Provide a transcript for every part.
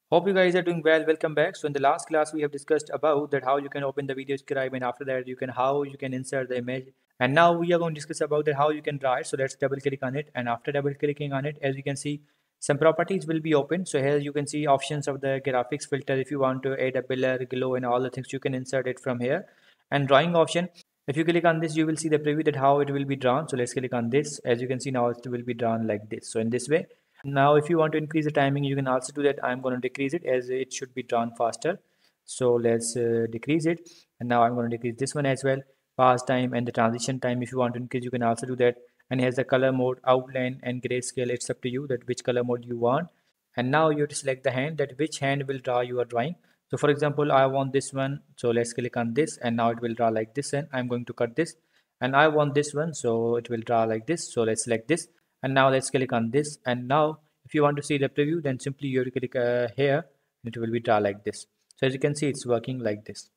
Hope you guys are doing well. Welcome back. So in the last class we have discussed about that how you can open the VideoScribe, and after that how you can insert the image. And now we are going to discuss about that how you can draw it. So let's double click on it, and after double clicking on it, as you can see, some properties will be open. So here you can see options of the graphics filter. If you want to add a blur, glow, and all the things, you can insert it from here. And drawing option. If you click on this, you will see the preview that how it will be drawn. So let's click on this. As you can see now, it will be drawn like this. So in this way. Now, if you want to increase the timing, you can also do that. I'm going to decrease it as it should be drawn faster. So let's decrease it. And now I'm going to decrease this one as well. Pass time and the transition time. If you want to increase, you can also do that. And here's the color mode, outline and grayscale. It's up to you that which color mode you want. And now you have to select the hand, that which hand will draw your drawing. So for example, I want this one. So let's click on this, and now it will draw like this. And I'm going to cut this. And I want this one. So it will draw like this. So let's select this. And now let's click on this. And now if you want to see the preview, then simply you have to click here, and it will be draw like this. So as you can see, it's working like this,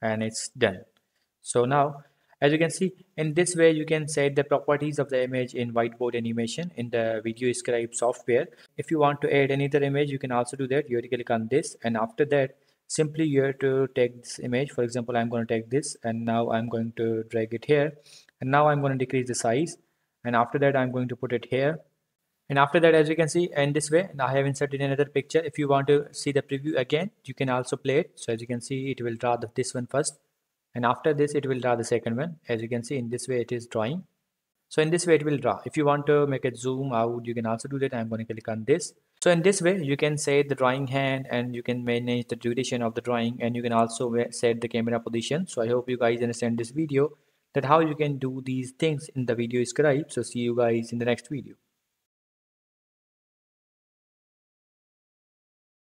and it's done. So now, as you can see, in this way you can set the properties of the image in whiteboard animation in the VideoScribe software. If you want to add any other image, you can also do that. You have to click on this, and after that simply you have to take this image. For example, I'm going to take this, and now I'm going to drag it here, and now I'm going to decrease the size, and after that I'm going to put it here. And after that, as you can see, in this way, now I have inserted another picture. If you want to see the preview again, you can also play it. So as you can see, it will draw this one first, and after this it will draw the second one. As you can see, in this way it is drawing. So in this way it will draw. If you want to make it zoom out, you can also do that. I'm going to click on this. So in this way you can set the drawing hand, and you can manage the duration of the drawing, and you can also set the camera position. So I hope you guys understand this video, that how you can do these things in the VideoScribe. So see you guys in the next video.